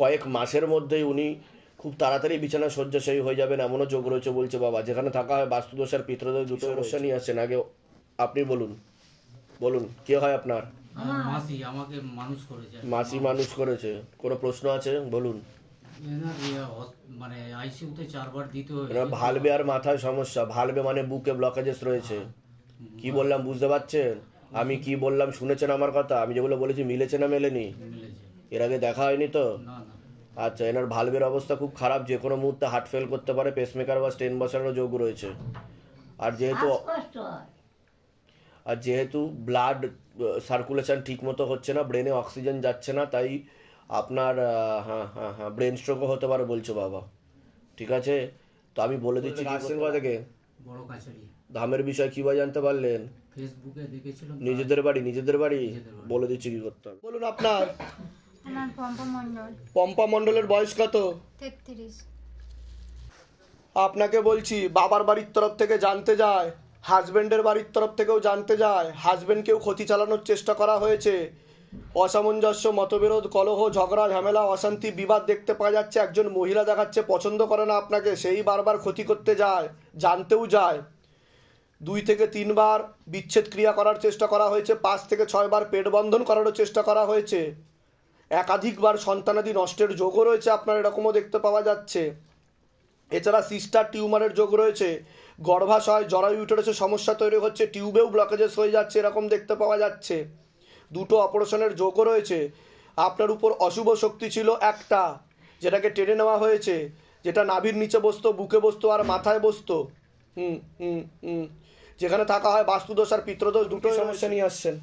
কয়েক মাসের মধ্যেই উনি খুব তাড়াতাড়ি বিছানা শয্যাশায়ী হয়ে যাবেন এমনও যোগ রয়েছে বলছে বাবা। যেখানে থাকা হয় বাস্তুদোষ আর পিতৃদোষ দুটো সমস্যা নিয়ে আসছেন। আগে আপনি বলুন, বলুন কে হয় আপনার? আমার মাসি আমাকে মানুষ করেছে। মাসি মানুষ করেছে। কোনো প্রশ্ন আছে বলুন। এনার মানে আইসিইউতে 4 বার দিতে হয়েছে। এনার ভালবে আর মাথায় সমস্যা। ভালবে মানে বুকে ব্লকেজেস রয়েছে। কি বললাম বুঝতে পারছেন? আমি কি বললাম শুনেছেন আমার কথা? আমি যেগুলো বলেছি মিলেছে না মেলেনি? মিলেছে। এর আগে দেখা হয়নি তো? না না। আচ্ছা, এনার ভালভের অবস্থা খুব খারাপ, যে কোনো মুহূর্তে হার্ট ফেল করতে পারে, পেসমেকার বা স্টেন বসানোর যোগ রয়েছে। আর যেহেতু ব্লাড সার্কুলেশন ঠিক মতো হচ্ছে না, ব্রেনে অক্সিজেন যাচ্ছে না, তাই আপনার ব্রেন স্ট্রোকও হতে পারে বলছো বাবা। ঠিক আছে, তো আমি বলে দিচ্ছি আসছেন কোথা থেকে? বড় কাছারি। ধামের বিষয় কিভাবে জানতে পারলেন? ফেসবুকে দেখেছিলাম। নিজেদের বাড়ি? নিজেদের বাড়ি বলে দিচ্ছি কি করতে হবে। বলুন আপনার। আমার পম্পা মণ্ডল। পম্পা মণ্ডলের বয়স কত? 33। আপনাকে বলছি বাবার বাড়ির তরফ থেকে জানতে যায়, হাজবেন্ডের বাড়ির তরফ থেকেও জানতে যায়, হাজবেন্ডকেও ক্ষতি চালানোর চেষ্টা করা হয়েছে। অসামঞ্জস্য, মতবিরোধ, কলহ, ঝগড়া, ঝামেলা, অশান্তি, বিবাদ দেখতে পাওয়া যাচ্ছে। একজন মহিলা দেখাচ্ছে পছন্দ করে না আপনাকে, সেই বারবার ক্ষতি করতে যায়, জানতেও যায়। 2 থেকে 3 বার বিচ্ছেদ ক্রিয়া করার চেষ্টা করা হয়েছে। 5 থেকে 6 বার পেট বন্ধন করারও চেষ্টা করা হয়েছে। একাধিকবার সন্তানাদি নষ্টের যোগও রয়েছে আপনার, এরকমও দেখতে পাওয়া যাচ্ছে। এছাড়া সিস্টার টিউমারের যোগ রয়েছে, গর্ভাশয় জরায়ু ইউটেরাসে সমস্যা তৈরি হচ্ছে, টিউবেও ব্লকেজেস হয়ে যাচ্ছে, এরকম দেখতে পাওয়া যাচ্ছে। 2টো অপারেশনের যোগও রয়েছে। আপনার উপর অশুভ শক্তি ছিল একটা, যেটাকে টেনে নেওয়া হয়েছে, যেটা নাভির নিচে বসতো, বুকে বসতো আর মাথায় বসতো। যেখানে থাকা হয় বাস্তুদোষ আর পিতৃদোষ দুটো সমস্যা নিয়ে আসছেন।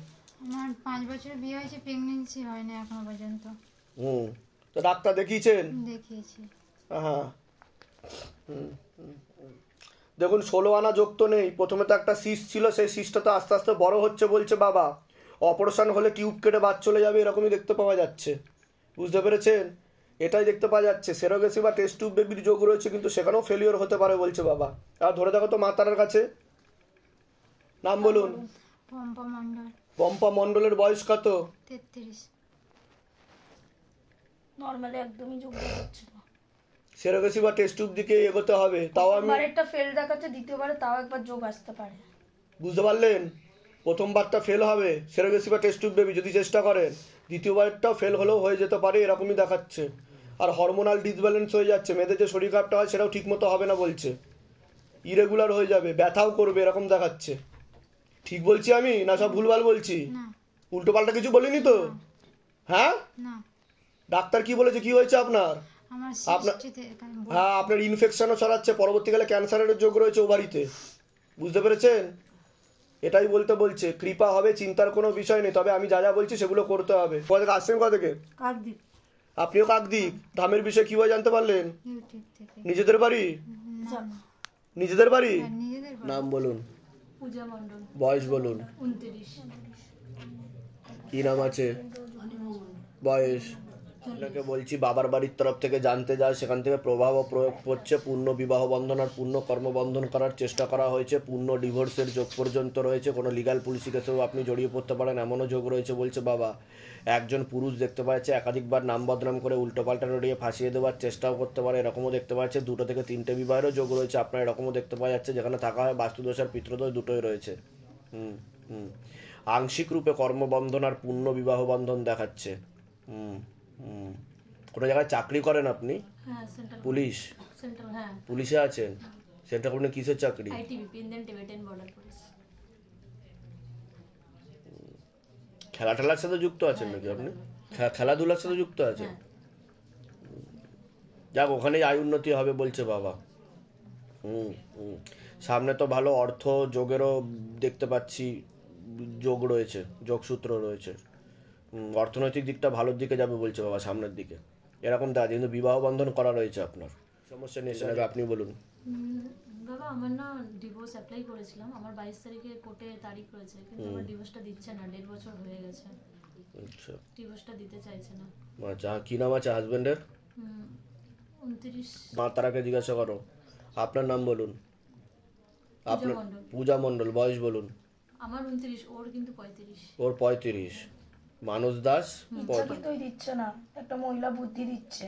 আমার 5 বছর বিয়ে হয়েছে, প্রেগন্যান্সি হয় না এখনো পর্যন্ত। তো ডাক্তার দেখিয়েছেন? দেখিয়েছি। হ্যাঁ, দেখুন 16 আনা যোগ তো নেই। প্রথমে তো একটা সিস্ট ছিল, সেই সিস্টটা তো আস্তে আস্তে বড় হচ্ছে বলছে বাবা। অপারেশন হলে টিউব কেটে বাদ চলে যাবে, এরকমই দেখতে পাওয়া যাচ্ছে। বুঝতে পেরেছেন? এটাই দেখতে পাওয়া যাচ্ছে। সেরোগেসি বা টেস্ট টিউব বেবির যোগ রয়েছে, কিন্তু সেখানেও ফেলিওর হতে পারে বলছে বাবা। আর ধরে দেখো তো মা তারার কাছে। নাম বলুন। পম্পা মণ্ডল। পম্পা মণ্ডলের বয়স কত? 33। নর্মালি একদমই যোগ দেখাচ্ছে না। সেরোগেসি বা টেস্ট টিউব দিকে এগোতে হবে। তাও আমি একটা ফেল দেখাচ্ছে, দ্বিতীয়বারে তাও একবার যোগ আসতে পারে। বুঝতে পারলেন? প্রথমবারটা ফেল হবে সেরোগেসি বা টেস্ট টিউব বেবি যদি চেষ্টা করেন, দ্বিতীয়বারটাও ফেল হলেও হয়ে যেতে পারে, এরকমই দেখাচ্ছে। আর হরমোনাল ডিসব্যালেন্স হয়ে যাচ্ছে, মেয়েদের যে শরীর খারাপটা হয় সেটাও ঠিকমতো হবে না বলছে, ইরেগুলার হয়ে যাবে, ব্যথাও করবে, এরকম দেখাচ্ছে। ঠিক বলছি আমি না সব ভুলভাল বলছি? না উল্টোপাল্টা কিছু বলিনি তো? হ্যাঁ, না, ডাক্তার কি বলেছে, কি হয়েছে আপনার? আমার আপনার সিস্টে হ্যাঁ, আপনার ইনফেকশনও ছড়াচ্ছে, পরবর্তীকালে ক্যান্সারের যোগ রয়েছে ওভারিতে। বুঝতে পেরেছেন? এটাই বলতে বলছে। কৃপা হবে, চিন্তার কোনো বিষয় নেই, তবে আমি যা যা বলছি সেগুলো করতে হবে। কোথা থেকে আসছেন? কোথা থেকে? কাকদ্বীপ। আপনিও কাকদ্বীপ। ধামের বিষয়ে কীভাবে জানতে পারলেন? ইউটিউব থেকে। নিজেদের বাড়ি? না, না, নিজেদের বাড়ি? হ্যাঁ, নিজেদের বাড়ি। নাম বলুন, পূজা মণ্ডল, বয়স বলুন, 29। কি নাম আছে, বয়স? আপনাকে বলছি বাবার বাড়ির তরফ থেকে জানতে যায়, সেখান থেকে প্রভাব ও প্রয়োগ করছে। পূর্ণ বিবাহ বন্ধন আর পূর্ণ কর্মবন্ধন করার চেষ্টা করা হয়েছে। পূর্ণ ডিভোর্সের যোগ পর্যন্ত রয়েছে। কোনো লিগাল পুলিশি কেসেও আপনি জড়িয়ে পড়তে পারেন, এমনও যোগ রয়েছে বলছে বাবা। একজন পুরুষ দেখতে পাচ্ছে একাধিকবার নাম বদনাম করে উল্টোপাল্টা রড়িয়ে ফাঁসিয়ে দেওয়ার চেষ্টাও করতে পারে, এরকমও দেখতে পাচ্ছে। 2 থেকে 3টে বিবাহেরও যোগ রয়েছে আপনার, এরকমও দেখতে পাওয়া যাচ্ছে। যেখানে থাকা হয় বাস্তুদোষ আর পিতৃদোষ দুটোই রয়েছে। আংশিক রূপে কর্মবন্ধন আর পূর্ণ বিবাহ বন্ধন দেখাচ্ছে। কোনো জায়গায় চাকরি করেন আপনি? হ্যাঁ, সেন্ট্রাল পুলিশ? সেন্ট্রাল, হ্যাঁ, পুলিশে আছেন? সেন্ট্রাল পুলিশে কিসের চাকরি? ITBP, Indian Tibetan border police. খেলা টেলার সাথে যুক্ত আছেন নাকি আপনি? খেলাধুলার সাথে যুক্ত আছেন? যাক, ওখানেই আয় উন্নতি হবে বলছে বাবা। সামনে তো ভালো অর্থ যোগেরও দেখতে পাচ্ছি, যোগ রয়েছে, যোগসূত্র রয়েছে। অর্থনৈতিক দিকটা ভালোর দিকে যাবে বলছে বাবা সামনের দিকে, এরকম দেখা যায়। কিন্তু বিবাহ বন্ধন করা রয়েছে আপনার। সমস্যা নিয়ে এসে আপনি বলুন। বাবা, আমার না ডিভোর্স অ্যাপ্লাই করেছিলাম, আমার 22 তারিখে কোর্টে তারিখ রয়েছে, কিন্তু আমার ডিভোর্সটা দিচ্ছে না, 1.5 বছর হয়ে গেছে। আচ্ছা ডিভোর্সটা দিতে চাইছে না। আচ্ছা, কি নাম আছে হাজবেন্ডের? 29। মা তারাকে জিজ্ঞাসা করো। আপনার নাম বলুন। আপনার? মণ্ডল। পূজা মণ্ডল। বয়স বলুন। আমার 29, ওর কিন্তু 35। ওর 35। মানস দাস ইচ্ছাকৃতই দিচ্ছে না, একটা মহিলা বুদ্ধি দিচ্ছে।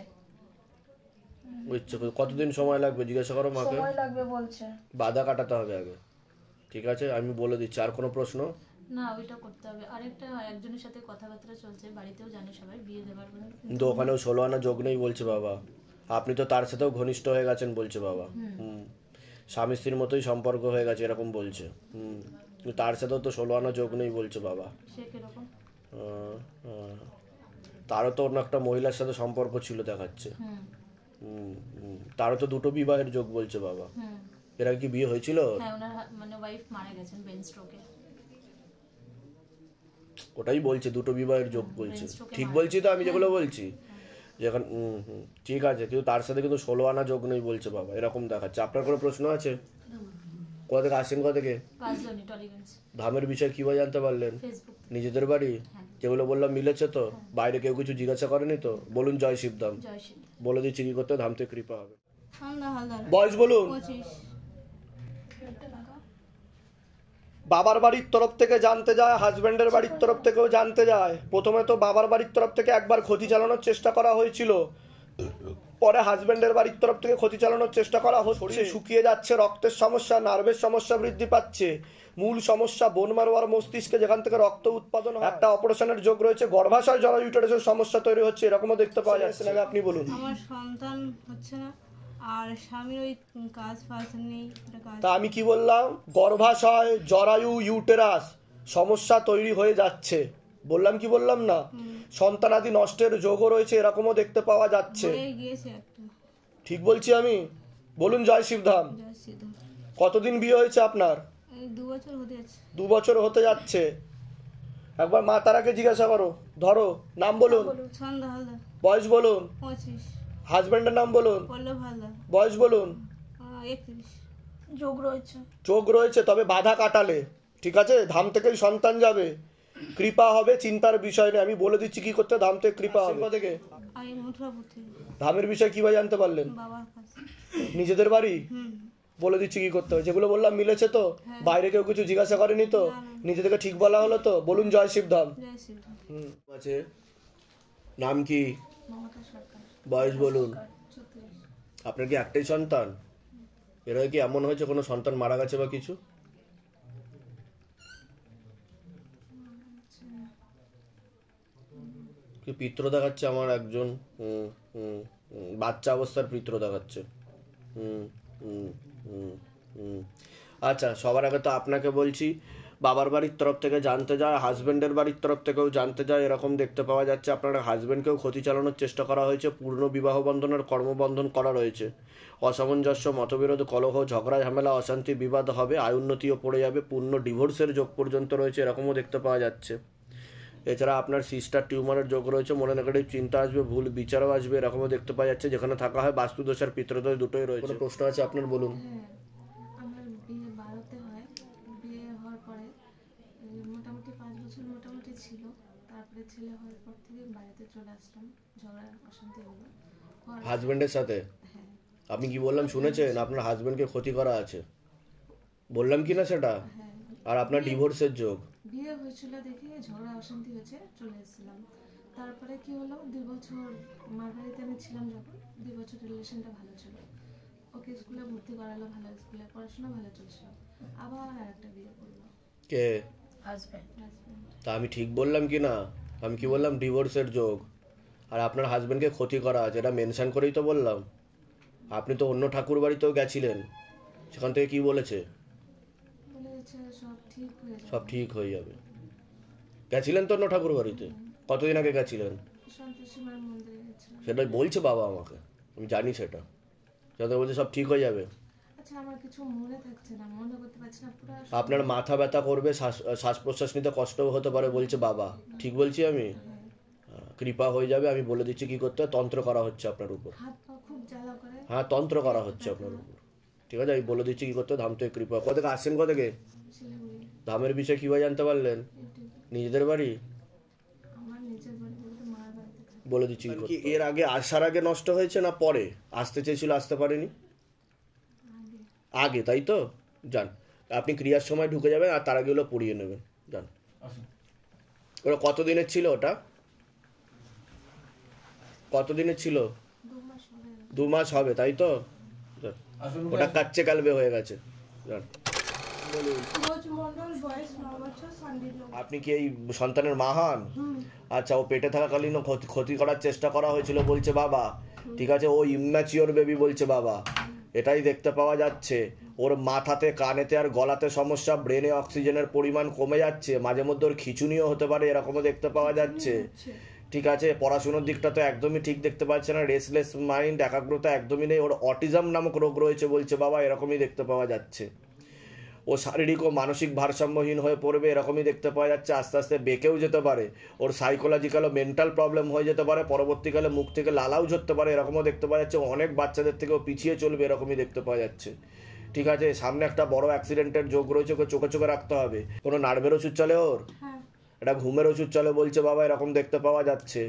ইচ্ছে করে। কতদিন সময় লাগবে জিজ্ঞাসা করো মাকে। সময় লাগবে বলছে। বাধা কাটাতে হবে আগে, ঠিক আছে? আমি বলে দিচ্ছি। আর কোনো প্রশ্ন? না, ওইটা করতে হবে। আরেকটা, একজনের সাথে কথাবার্তা চলছে, বাড়িতেও জানে সবাই, বিয়ে দেওয়ার জন্য। কিন্তু ওখানেও 16 আনা যোগ নেই বলছে বাবা। আপনি তো তার সাথেও ঘনিষ্ঠ হয়ে গেছেন বলছে বাবা। স্বামী স্ত্রীর মতোই সম্পর্ক হয়ে গেছে এরকম বলছে। কিন্তু তার সাথেও তো 16 আনা যোগ নেই বলছে বাবা। সে কিরকম? তারও তো অন্য একটা মহিলার সাথে সম্পর্ক ছিল দেখাচ্ছে। তারও তো 2টো বিবাহের যোগ বলছে বাবা। এরা কি বিয়ে হয়েছিল? হ্যাঁ, ওনার মানে ওয়াইফ মারা গেছেন ব্রেন স্ট্রোকে। ওটাই বলছে 2টো বিবাহের যোগ বলছে। ঠিক বলছি তো আমি যেগুলো বলছি? যেখানে ঠিক আছে, কিন্তু তার সাথে কিন্তু 16 আনা যোগ নেই বলছে বাবা, এরকম দেখাচ্ছে। আপনার কোনো প্রশ্ন আছে? কোথা থেকে আসছেন? কোথা থেকে? পাঁচজনই, টলিগঞ্জ। ধামের বিষয়ে কিভাবে জানতে পারলেন? ফেসবুক। নিজেদের বাড়ি? যেগুলো বললাম মিলেছে তো? বাইরে কেউ কিছু জিজ্ঞাসা করেনি তো? বলুন জয় শিবধাম। জয় শিব। বলে দিচ্ছি কি করতে, ধাম থেকে কৃপা হবে। সন্ধ্যা হালদার বয়স বলুন। 25। বাবার বাড়ির তরফ থেকে জানতে যায়, হাজব্যান্ডের বাড়ির তরফ থেকেও জানতে যায়। প্রথমে তো বাবার বাড়ির তরফ থেকে একবার ক্ষতি চালানোর চেষ্টা করা হয়েছিল, পরে হাজব্যান্ডের বাড়ির তরফ থেকে ক্ষতি চালানোর চেষ্টা করা হচ্ছে। শরীর শুকিয়ে যাচ্ছে, রক্তের সমস্যা, নার্ভের সমস্যা বৃদ্ধি পাচ্ছে। মূল সমস্যা বোন মারো আর মস্তিষ্কে, যেখান থেকে রক্ত উৎপাদন হয়। একটা অপারেশনের যোগ রয়েছে, গর্ভাশয় জরা ইউটেরাসের সমস্যা তৈরি হচ্ছে, এরকমও দেখতে পাওয়া যাচ্ছে না। আপনি বলুন। আমার সন্তান হচ্ছে না, আর স্বামীর ওই কাজ ফাজ নেই, একটা কাজ। তা আমি কি বললাম? গর্ভাশয় জরায়ু ইউটেরাস সমস্যা তৈরি হয়ে যাচ্ছে বললাম কি বললাম না? সন্তানাদি নষ্টের যোগও রয়েছে, এরকমও দেখতে পাওয়া যাচ্ছে। হয়ে গিয়েছে একটা। ঠিক বলছি আমি? বলুন জয় শিবধাম। জয় সিদ্ধ। কতদিন বিয়ে হয়েছে আপনার? এই 2 বছর হতে যাচ্ছে। 2 বছর হতে যাচ্ছে। একবার মা তারাকে জিজ্ঞাসা করো। ধরো, নাম বলুন। সন্ধ্যা হালদার বয়স বলুন। 25। হাজবেন্ডের নাম বলুন। পল্লব হালদার বয়স বলুন। 31। যোগ রয়েছে। চোখ রয়েছে, তবে বাধা কাটালে ঠিক আছে, ধাম থেকেই সন্তান যাবে, কৃপা হবে, চিন্তার বিষয় নেই। আমি বলে দিচ্ছি কি করতে, ধাম থেকে কৃপা হবে। থেকে আমি মথুরাপুর থেকে। ধামের বিষয় কিভাবে জানতে পারলেন? বাবার কাছে। নিজেদের বাড়ি? বলে দিচ্ছি কি করতে হবে। যেগুলো বললাম মিলেছে তো? বাইরে কেউ কিছু জিজ্ঞাসা করেনি তো? নিজে থেকে ঠিক বলা হলো তো? বলুন জয় শিবধাম। জয় সিদ্ধ। আছে। নাম কি? মমতা সরকার। বয়স বলুন। 34। আপনার কি একটাই সন্তান? এর আগে কি এমন হয়েছে কোনো সন্তান মারা গেছে বা কিছু? কি পিত্র দেখাচ্ছে আমার একজন? বাচ্চা অবস্থার পিত্র দেখাচ্ছে। আচ্ছা, সবার আগে তো আপনাকে বলছি, বাবার বাড়ির তরফ থেকে জানতে যায়, হাজব্যান্ডের বাড়ির তরফ থেকেও জানতে যায়, এরকম দেখতে পাওয়া যাচ্ছে। আপনার হাজব্যান্ডকেও ক্ষতি চালানোর চেষ্টা করা হয়েছে, পূর্ণ বিবাহ বন্ধনের কর্মবন্ধন করা রয়েছে। অসামঞ্জস্য, মতবিরোধ, কলহ, ঝগড়া, ঝামেলা, অশান্তি, বিবাদ হবে, আয়ুন্নতিও পড়ে যাবে, পূর্ণ ডিভোর্সের যোগ পর্যন্ত রয়েছে, এরকমও দেখতে পাওয়া যাচ্ছে। এছাড়া আপনার সিস্টার টিউমারের যোগ রয়েছে, মনে নেগেটিভ চিন্তা আসবে, ভুল বিচারও আসবে, এরকমও দেখতে পাওয়া যাচ্ছে। যেখানে থাকা হয় বাস্তুদোষ আর পিতৃদোষ দুটোই রয়েছে। প্রশ্ন আছে আপনার? বলুন। আমার বিয়ে 12তে হয়। বিয়ে হওয়ার পরে মোটামুটি 5 বছর মোটামুটি ছিল। তারপরে ছেলে হওয়ার পর থেকে বাড়িতে চলে আসলাম, ঝগড়া অশান্তি হলো। হাজবেন্ডের সাথে? হ্যাঁ। আপনি কি বললাম শুনেছেন? আপনার হাজবেন্ডকে ক্ষতি করা আছে বললাম কি না সেটা? হ্যাঁ। আর আপনার ডিভোর্সের যোগ। বিয়ে হয়েছিল দেখে ঝগড়া অশান্তি হয়েছে, চলে এসেছিলাম। তারপরে কি হলো, 2 বছর মার বাড়িতে আমি ছিলাম যখন, 2 বছর রিলেশনটা ভালো ছিল। ওকে স্কুলে ভর্তি করালো, ভালো স্কুলে পড়াশোনা ভালো চলছিল। আবার আরেকটা বিয়ে করলো কে? হাজব্যান্ড। হাজব্যান্ড। তা আমি ঠিক বললাম কি না? আমি কি বললাম? ডিভোর্সের যোগ। আর আপনার হাজবেন্ডকে ক্ষতি করা আছে, এটা মেনশন করেই তো বললাম। আপনি তো অন্য ঠাকুর বাড়িতেও গেছিলেন, সেখান থেকে কি বলেছে? বলেছে সব ঠিক হয়ে যাবে। সব ঠিক হয়ে যাবে। গেছিলেন তো অন্য ঠাকুর বাড়িতে? কতদিন আগে গেছিলেন? সন্তোষী মার মন্দিরে গেছিলাম। সেটাই বলছে বাবা আমাকে, আমি জানি সেটা। সেটা বলছে সব ঠিক হয়ে যাবে। আচ্ছা, আমার কিছু মনে থাকছে না, মনে করতে পারছি না পুরো। আপনার মাথা ব্যথা করবে, শ্বাস প্রশ্বাস নিতে কষ্টও হতে পারে বলছে বাবা। ঠিক বলছি আমি? কৃপা হয়ে যাবে। আমি বলে দিচ্ছি কি করতে হয়। তন্ত্র করা হচ্ছে আপনার উপর। হাত পা খুব জ্বালা করে। হ্যাঁ, তন্ত্র করা হচ্ছে আপনার উপর। ঠিক আছে, আমি বলে দিচ্ছি কি করতে হয়। ধাম থেকে কৃপা। কোথা থেকে আসছেন? কোথা থেকে? শিলিগুড়ি। ধামের বিষয়ে কিভাবে জানতে পারলেন? ইউটিউবে। নিজেদের বাড়ি? আমার নিজের বাড়ি বলতে মার বাড়িতে থাকি। বলে দিচ্ছি কি এর আগে আসার আগে নষ্ট হয়েছে না পরে? আসতে চেয়েছিল, আসতে পারেনি? আগে। আগে, তাই তো? যান, আপনি ক্রিয়ার সময় ঢুকে যাবেন, আর তার আগে হলো পড়িয়ে নেবেন। যান। ওটা কতদিনের ছিল? ওটা কতদিনের ছিল? 2 মাস হবে, তাই তো? ওটা কাচ্চে কালবে হয়ে গেছে। যান। রোজ মন্ডল, বয়স 9 বছর, শান্তিনগর। আপনি কি এই সন্তানের মা হন? আচ্ছা, ও পেটে থাকাকালীন ক্ষতি করার চেষ্টা করা হয়েছিল বলছে বাবা, ঠিক আছে? ও ইম্যাচিওর বেবি বলছে বাবা, এটাই দেখতে পাওয়া যাচ্ছে। ওর মাথাতে, কানেতে আর গলাতে সমস্যা, ব্রেনে অক্সিজেনের পরিমাণ কমে যাচ্ছে, মাঝে মধ্যে ওর খিঁচুনিও হতে পারে, এরকমও দেখতে পাওয়া যাচ্ছে, ঠিক আছে? পড়াশুনোর দিকটা তো একদমই ঠিক দেখতে পাচ্ছে না, রেস্টলেস মাইন্ড, একাগ্রতা একদমই নেই। ওর অটিজম নামক রোগ রয়েছে বলছে বাবা, এরকমই দেখতে পাওয়া যাচ্ছে। ও শারীরিক ও মানসিক ভারসাম্যহীন হয়ে পড়বে, এরকমই দেখতে পাওয়া যাচ্ছে। আস্তে আস্তে বেঁকেও যেতে পারে, ওর সাইকোলজিক্যাল ও মেন্টাল প্রবলেম হয়ে যেতে পারে, পরবর্তীকালে মুখ থেকে লালাও ঝরতে পারে, এরকমও দেখতে পাওয়া যাচ্ছে। অনেক বাচ্চাদের থেকেও পিছিয়ে চলবে, এরকমই দেখতে পাওয়া যাচ্ছে, ঠিক আছে? সামনে একটা বড় অ্যাক্সিডেন্টের যোগ রয়েছে, ওকে চোখে চোখে রাখতে হবে। কোনো নার্ভের ওষুধ চলে ওর? এটা ঘুমের ওষুধ চলে বলছে বাবা, এরকম দেখতে পাওয়া যাচ্ছে।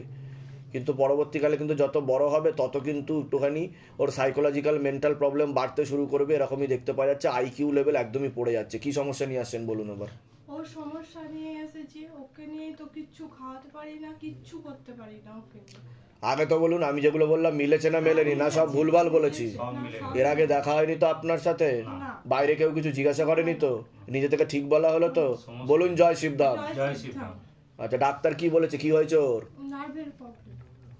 কিন্তু পরবর্তীকালে কিন্তু যত বড় হবে তত কিন্তু একটুখানি ওর সাইকোলজিক্যাল মেন্টাল প্রবলেম বাড়তে শুরু করবে, এরকমই দেখতে পাওয়া যাচ্ছে। আইকিউ লেভেল একদমই পড়ে যাচ্ছে। কি সমস্যা নিয়ে আসছেন বলুন এবার? ওর সমস্যা নিয়ে এসেছি, ওকে নিয়ে তো কিচ্ছু খাওয়াতে পারি না, কিচ্ছু করতে পারি না ওকে নিয়ে। আগে তো বলুন, আমি যেগুলো বললাম মিলেছে না মেলেনি? না সব ভুলভাল বলেছি? এর আগে দেখা হয়নি তো আপনার সাথে? বাইরে কেউ কিছু জিজ্ঞাসা করেনি তো? নিজে থেকে ঠিক বলা হলো তো? বলুন জয় শিবধাম। জয় শিবধাম। আচ্ছা, ডাক্তার কি বলেছে? কি হয়েছে ওর? নার্ভের প্রবলেম।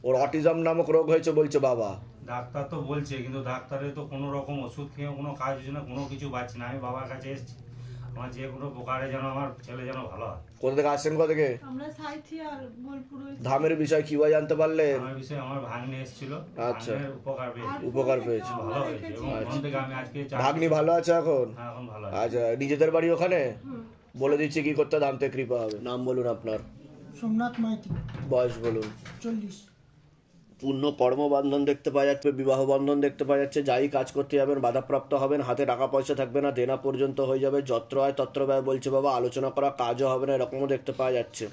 ওর অটিজম নামক রোগ হয়েছে বলছে বাবা। ডাক্তার তো বলছে, কিন্তু ডাক্তারের তো কোনো রকম ওষুধ খেয়ে কোনো কাজ হচ্ছে না, কোনো কিছু পাচ্ছি না। আমি বাবার কাছে এসেছি, আমার যে কোনো প্রকারে যেন আমার ছেলে যেন ভালো হয়। কোথা থেকে আসছেন? কোথা থেকে? আমরা সাইথি আর বোলপুর। ধামের বিষয় কিভাবে জানতে পারলেন? আমার বিষয়ে আমার ভাগ্নে এসেছিল, আচ্ছা। ভাগ্নের উপকার পেয়েছি, উপকার পেয়েছে, ভালো হয়েছে। এবং ওখান থেকে আমি আজকে ভাগ্নি ভালো আছে এখন? হ্যাঁ, এখন ভালো আছে। আচ্ছা, নিজেদের বাড়ি ওখানে? বলে দিচ্ছি কি করতে, ধামতে কৃপা হবে। নাম বলুন আপনার। সোমনাথ মাইতি, বয়স বলুন। 40। পূর্ণ কর্মবন্ধন দেখতে পাওয়া যাচ্ছে, বিবাহ বন্ধন দেখতে পাওয়া যাচ্ছে। যাই কাজ করতে যাবেন বাধাপ্রাপ্ত হবেন, হাতে টাকা পয়সা থাকবে না, দেনা পর্যন্ত হয়ে যাবে, যত্র হয় তত্র ব্যয় বলছে বাবা। আলোচনা করা কাজও হবে না, এরকমও দেখতে পাওয়া যাচ্ছে।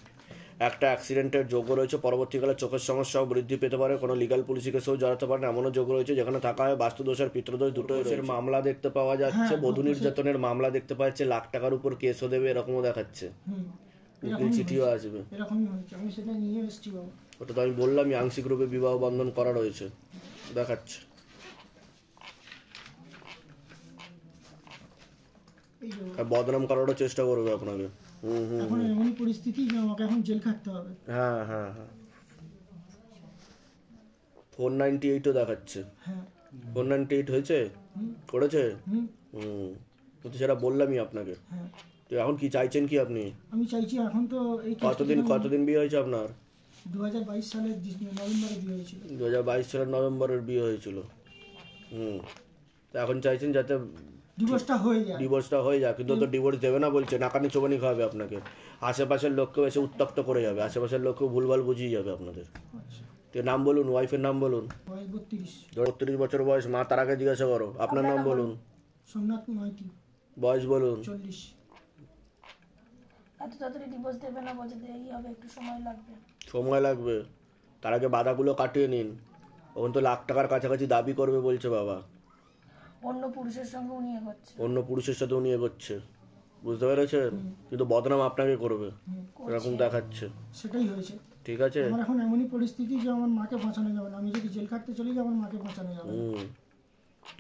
একটা অ্যাক্সিডেন্টের যোগ রয়েছে, পরবর্তীকালে চোখের সমস্যাও বৃদ্ধি পেতে পারে, কোনো লিগাল পুলিশি কেসেও জড়াতে পারেন, এমনও যোগ রয়েছে যেখানে থাকা হয় বাস্তুদোষ আর পিতৃদোষ দুটোই রয়েছে। মামলা দেখতে পাওয়া যাচ্ছে, বধূ নির্যাতনের মামলা দেখতে পাওয়া যাচ্ছে, লাখ টাকার উপর কেসও দেবে, এরকমও দেখাচ্ছে। উকিল চিঠিও আসবে, এরকমই হয়েছে, আমি সেটা নিয়ে এসেছি বাবা। ওটা তো আমি বললামই, আংশিক রূপে বিবাহ বন্ধন করা রয়েছে, দেখাচ্ছে। বদনাম করারও চেষ্টা করবে আপনাকে। এখন এমন পরিস্থিতি যে আমাকে এখন জেল খাটতে হবে। হ্যাঁ হ্যাঁ হ্যাঁ, 498ও দেখাচ্ছে। হ্যাঁ। 498 হয়েছে, করেছে। কিন্তু সেটা বললামই আপনাকে। হ্যাঁ। তো এখন কি চাইছেন কি আপনি? আমি চাইছি এখন তো এই কতদিন বিয়ে হয়েছে আপনার? 2022 সালের নভেম্বরে বিয়ে হয়েছিল। 2022 সালের নভেম্বরের বিয়ে হয়েছিল। তো এখন চাইছেন যাতে ডিভোর্সটা হয়ে যায়, কিন্তু তো ডিভোর্স দেবে না বলছে, নাকানি চোবানি খাওয়াবে আপনাকে। আশেপাশের লোককেও এসে উত্তপ্ত করে যাবে, আশেপাশের লোককেও ভুলভাল বুঝিয়ে যাবে আপনাদের। তো নাম বলুন, ওয়াইফের নাম বলুন। 32 বছর বয়স। মা, তার আগে জিজ্ঞাসা করো, আপনার নাম বলুন। সোমনাথ মাইতি। বয়স বলুন। 40। এত তাড়াতাড়ি ডিভোর্স দেবে না, বলছে দেরি হবে, একটু সময় লাগবে। সময় লাগবে, তার আগে বাধাগুলো কাটিয়ে নিন। ওখান তো লাখ টাকার কাছাকাছি দাবি করবে বলছে বাবা। অন্য পুরুষের সঙ্গে উনি এগোচ্ছে, অন্য পুরুষের সাথে উনি এগোচ্ছে, বুঝতে পেরেছেন? কিন্তু বদনাম আপনাকে করবে, এরকম দেখাচ্ছে। সেটাই হয়েছে, ঠিক আছে? আমার এখন এমনই পরিস্থিতি যে আমার মাকে বাঁচানো যাবে না। আমি যদি জেল খাটতে চলে যাই, আমার মাকে বাঁচানো যাবে না।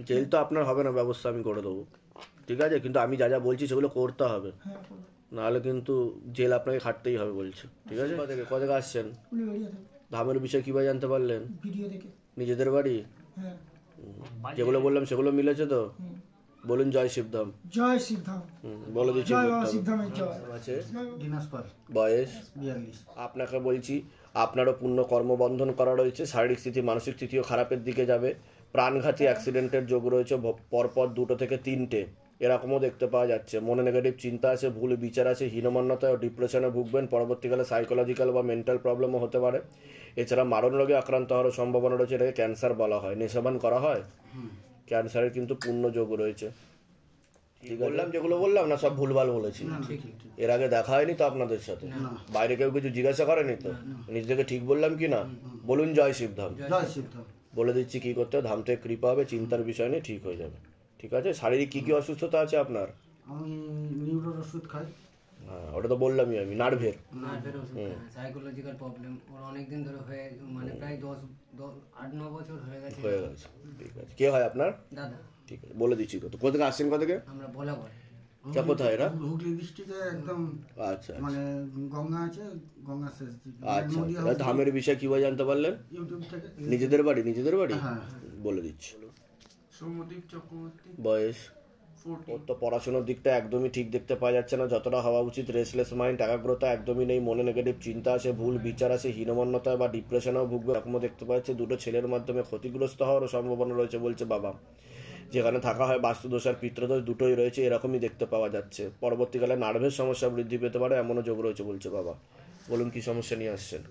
জেল তো আপনার হবে না, ব্যবস্থা আমি করে দেবো, ঠিক আছে? কিন্তু আমি যা যা বলছি সেগুলো করতে হবে, নাহলে কিন্তু জেল আপনাকে খাটতেই হবে বলছে, ঠিক আছে? কোথা থেকে আসছেন? ধামের বিষয়ে কিভাবে জানতে পারলেন? ভিডিও দেখে। নিজেদের বাড়ি? হ্যাঁ। যেগুলো বললাম সেগুলো মিলেছে তো? বলুন জয় শিবধাম। জয় শিবধাম। বলে দিচ্ছি। আছে বয়স 42। আপনাকে বলছি, আপনারও পূর্ণ কর্মবন্ধন করা রয়েছে, শারীরিক স্থিতি মানসিক স্থিতিও খারাপের দিকে যাবে, প্রাণঘাতী অ্যাক্সিডেন্টের যোগ রয়েছে পরপর 2 থেকে 3টে, এরকমও দেখতে পাওয়া যাচ্ছে। মনে নেগেটিভ চিন্তা আছে, ভুল বিচার আছে, হীনমন্যতা ও ডিপ্রেশনে ভুগবেন, পরবর্তীকালে সাইকোলজিক্যাল বা মেন্টাল প্রবলেমও হতে পারে। এছাড়া মারণ রোগে আক্রান্ত হওয়ার সম্ভাবনা রয়েছে, এটাকে ক্যান্সার বলা হয়। নেশাবান করা হয়, ক্যান্সারের কিন্তু পূর্ণ যোগ রয়েছে। ঠিক বললাম, যেগুলো বললাম না সব ভুলভাল বলেছি? এর আগে দেখা হয়নি তো আপনাদের সাথে? বাইরে কেউ কিছু জিজ্ঞাসা করেনি তো? নিজেকে ঠিক বললাম কি না? বলুন জয় শিবধাম। বলে দিচ্ছি কি করতে হবে, ধাম থেকে কৃপা হবে, চিন্তার বিষয় নেই, ঠিক হয়ে যাবে, ঠিক আছে? শারীরিক কি কি অসুস্থতা আছে আপনার? আমি নিউরোর ওষুধ খাই। হ্যাঁ ওটা তো বললামই আমি, নার্ভের। নার্ভের ওষুধ, সাইকোলজিক্যাল প্রবলেম ওর অনেকদিন ধরে হয়ে, মানে প্রায় 8-9 বছর হয়ে গেছে। হয়ে গেছে, ঠিক আছে। কে হয় আপনার? দাদা। ঠিক আছে, বলে দিচ্ছি। কত কোথা থেকে আসছেন? কোথা থেকে? আমরা বলা বলে কে কোথায় এরা? হুগলি ডিস্ট্রিক্টে একদম আচ্ছা মানে গঙ্গা আছে, গঙ্গা শেষ দিকে। আচ্ছা আচ্ছা। ধামের বিষয়ে কিভাবে জানতে পারলেন? ইউটিউব থেকে। নিজেদের বাড়ি? নিজেদের বাড়ি, হ্যাঁ। বলে দিচ্ছি। সৌম্যদীপ চক্রবর্তী, বয়স? 14। ওর তো পড়াশোনার দিকটা একদমই ঠিক দেখতে পাওয়া যাচ্ছে না যতটা হওয়া উচিত। রেসলেস মাইন্ড, একাগ্রতা একদমই নেই, মনে নেগেটিভ চিন্তা আসে, ভুল বিচার আসে, হীনমন্যতা বা ডিপ্রেশনেও ভুগবে এরকমও দেখতে পাওয়া যাচ্ছে। দুটো ছেলের মাধ্যমে ক্ষতিগ্রস্ত হওয়ারও সম্ভাবনা রয়েছে বলছে বাবা। যেখানে থাকা হয় বাস্তুদোষ আর পিতৃদোষ দুটোই রয়েছে, এরকমই দেখতে পাওয়া যাচ্ছে। পরবর্তীকালে নার্ভের সমস্যা বৃদ্ধি পেতে পারে এমনও যোগ রয়েছে বলছে বাবা। বলুন কি সমস্যা নিয়ে আসছেন?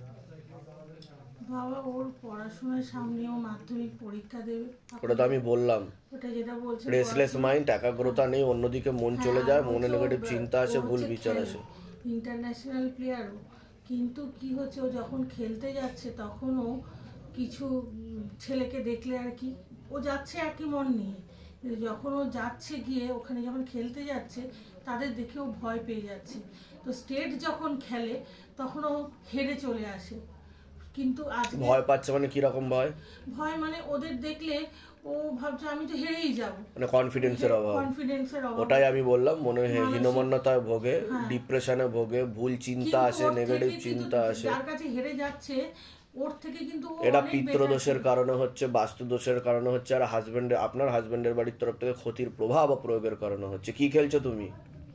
বাবা ওর পড়াশোনার সামনেও মাধ্যমিক পরীক্ষা দেবে, ওটা তো আমি বললাম, ওটা যেটা বলছে রেসলেস মাইন্ড, একাগ্রতা নেই, অন্যদিকে মন চলে যায়, মনে নেগেটিভ চিন্তা আসে, ভুল বিচার আসে। ইন্টারন্যাশনাল প্লেয়ারও, কিন্তু কি হচ্ছে ও যখন খেলতে যাচ্ছে তখনও কিছু ছেলেকে দেখলে আর কি ও যাচ্ছে একই মন নিয়ে, কিন্তু যখন ও যাচ্ছে গিয়ে ওখানে যখন খেলতে যাচ্ছে তাদের দেখে ও ভয় পেয়ে যাচ্ছে। তো স্টেট যখন খেলে তখন ও হেরে চলে আসে, কিন্তু আজকে ভয় পাচ্ছে মানে কি রকম ভয়? ভয় মানে ওদের দেখলে ও ভাবছে আমি তো হেরেই যাব, মানে কনফিডেন্সের অভাব। কনফিডেন্সের অভাব। ওটাই আমি বললাম, মনে হয় মানসিক- হীনমন্যতায় ভোগে, হ্যাঁ। ডিপ্রেশনে ভোগে, ভুল চিন্তা কিন্তু আসে, ওর থেকে নেগেটিভ কিন্তু চিন্তা আসে। যার কাছে হেরে যাচ্ছে ওর থেকে কিন্তু ও এটা অনেক পিতৃদোষের better। কারণে হচ্ছে, বাস্তুদোষের কারণে হচ্ছে, আর আপনার হাজবেন্ডের বাড়ির তরফ থেকে ক্ষতির প্রভাব বা প্রয়োগের কারণে হচ্ছে। কি খেলছো তুমি?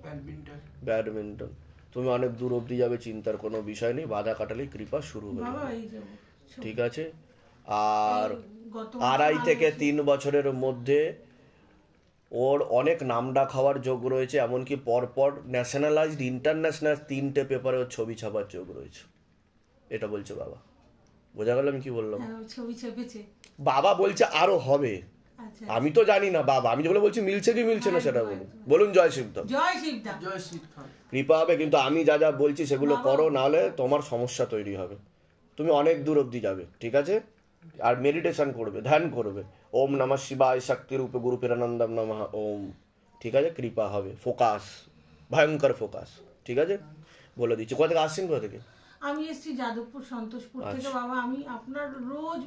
ব্যাডমিন্টন। ব্যাডমিন্টন। তুমি অনেক দূর অবধি যাবে, চিন্তার কোনো বিষয় নেই, বাধা কাটালেই কৃপা শুরু হয়ে বাবা যাবে, এই যে ঠিক আছে? আর গত 2.5 থেকে 3 বছরের মধ্যে ওর অনেক নামডাক হওয়ার যোগ রয়েছে, এমনকি পরপর ন্যাশনালাইজড ইন্টারন্যাশনাল 3টে পেপারে ওর ছবি ছাপার যোগ রয়েছে। এটা বলছে বাবা। বোঝা গেল আমি কি বললাম? হ্যাঁ, ও ছবি চেপেছে। বাবা বলছে আরো হবে, আচ্ছা আমি তো জানি না বাবা, আমি যেগুলো বলছি মিলছে কি মিলছে না সেটা বলুন। বলুন জয় শিবধাম। জয় শিবদা। জয় শিব খান। কৃপা হবে, কিন্তু আমি যা যা বলছি সেগুলো করো, নাহলে তোমার সমস্যা তৈরি হবে, তুমি অনেক দূর অবধি যাবে, ঠিক আছে? আর মেডিটেশন করবে, ধ্যান করবে, ওম নমঃ শিবায় শক্তি রূপে গুরু পিরানন্দম নমঃ ওম, ঠিক আছে? কৃপা হবে, ফোকাস, ভয়ঙ্কর ফোকাস, ঠিক আছে? বলে দিচ্ছি। কোথা থেকে আসছেন? কোথা থেকে? আমি এসেছি যাদবপুর সন্তোষপুর থেকে। বাবা আমি আপনার রোজ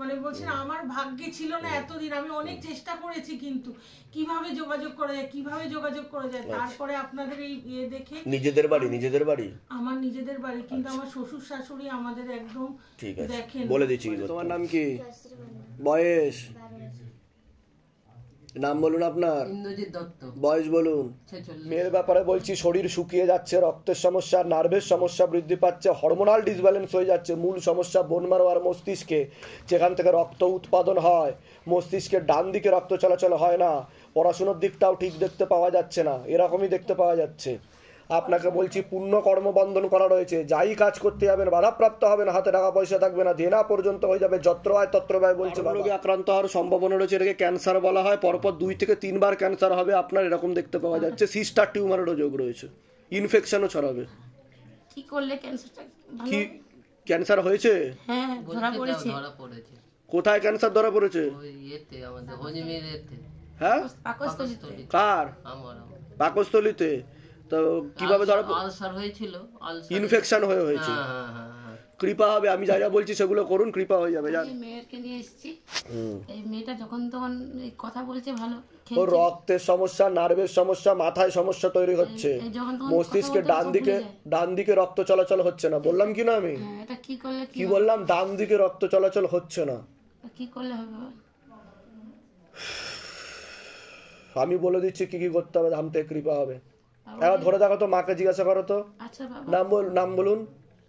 মানে বলছেন আমার ভাগ্যে ছিল না এতদিন, আমি অনেক চেষ্টা করেছি কিন্তু কিভাবে যোগাযোগ করা যায়, কিভাবে যোগাযোগ করা যায়, তারপরে আপনাদের এই দেখে। নিজেদের বাড়ি? নিজেদের বাড়ি? আমার নিজেদের বাড়ি, কিন্তু আমার শ্বশুর শাশুড়ি আমাদের একদম ঠিক আছে, দেখেন। বলে দিচ্ছি। তোমার নাম কি? বয়স? নাম বলুন আপনার। ইন্দ্রজিৎ দত্ত। বয়স বলুন। 46। মেয়ের ব্যাপারে বলছি, শরীর শুকিয়ে যাচ্ছে, রক্তের সমস্যা, নার্ভের সমস্যা বৃদ্ধি পাচ্ছে, হরমোনাল ডিসব্যালেন্স হয়ে যাচ্ছে। মূল সমস্যা বোন মারো আর মস্তিষ্কে, যেখান থেকে রক্ত উৎপাদন হয়, মস্তিষ্কের ডান দিকে রক্ত চলাচল হয় না। পড়াশোনার দিকটাও ঠিক দেখতে পাওয়া যাচ্ছে না, এরকমই দেখতে পাওয়া যাচ্ছে। আপনাকে বলছি পুণ্য কর্ম বন্ধন করা রয়েছে, যাই কাজ করতে যাবেন বাধাপ্রাপ্ত হবেন, হাতে টাকা পয়সা থাকবে না, দেনা পর্যন্ত হয়ে যাবে, যত্র আয় তত্র ব্যয় বলছে। রোগে আক্রান্ত হওয়ার সম্ভাবনা রয়েছে, এটাকে ক্যান্সার বলা হয়। পরপর 2 থেকে 3 বার ক্যান্সার হবে আপনার, এরকম দেখতে পাওয়া যাচ্ছে। সিস্টার টিউমারেরও যোগ রয়েছে, ইনফেকশনও ছড়াবে। কি করলে ক্যান্সারটা ভালো কি হবে? ক্যান্সার হয়েছে? হ্যাঁ ধরা পড়েছে। ধরা পড়েছে কোথায় ক্যান্সার ধরা পড়েছে? ওই ইয়েতে, আমাদের হজমের এতে, হ্যাঁ, পাকস্থলীতে। কার? আমার পাকস্থলীতে। তো কিভাবে ধরা? আলসার হয়েছিল, আলসার। ইনফেকশন হয়েছে। হ্যাঁ হ্যাঁ হ্যাঁ হ্যাঁ। কৃপা হবে, আমি যা যা বলছি সেগুলো করুন, কৃপা হয়ে যাবে। জান এই মেয়েকে নিয়ে এসেছি, এই মেয়েটা যখন তখন এই কথা বলছে ভালো, ওর খেলছে। রক্তের সমস্যা, নার্ভের সমস্যা, মাথায় সমস্যা তৈরি হচ্ছে, এই যখন তখন মস্তিষ্কের কথা বলতে সব ভুলে ডান দিকে রক্ত চলাচল হচ্ছে না। বললাম কি না আমি? হ্যাঁ, এটা কি করলে কি বললাম? ডান দিকে রক্ত চলাচল হচ্ছে না। কি করলে হবে বাবা? আমি বলে দিচ্ছি কি কি করতে হবে, ধাম থেকে কৃপা হবে। এবার ধরে দেখো তো, মাকে জিজ্ঞাসা করো তো। আচ্ছা বাবা। নাম বলুন।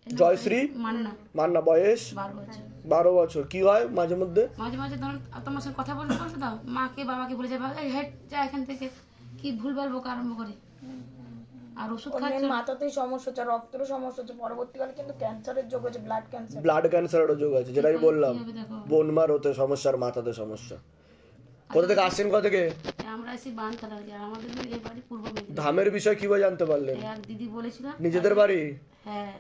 জয়শ্রী মান্না। মান্না। বয়স? 12 বছর। 12 বছর। কি হয় মাঝে মধ্যে? মাঝে মাঝে ধরুন তোমার সঙ্গে কথা বলতে বলতে দাও, মাকে বাবাকে বলে যাবে এই হেড যা এখান থেকে, কি ভুলভাল বকা আরম্ভ করে। আর ওষুধ খাচ্ছে, মাথাতেই সমস্যা হচ্ছে, রক্তেরও সমস্যা হচ্ছে, পরবর্তীকালে কিন্তু ক্যান্সারের যোগ হচ্ছে, ব্লাড ক্যান্সার। ব্লাড ক্যান্সারেরও যোগ আছে, যেটা আমি বললাম। কি হবে দেখো। বোন মার হতে সমস্যা, আর মাথাতে সমস্যা। কোথা থেকে আসছেন? কোথা থেকে? আমরা এসে বানতলা, আর আমাদের এই বাড়ি পূর্ব মেদিনীপুর। ধামের বিষয় কিভাবে জানতে পারলেন? এক দিদি বলেছিল। নিজেদের বাড়ি? হ্যাঁ।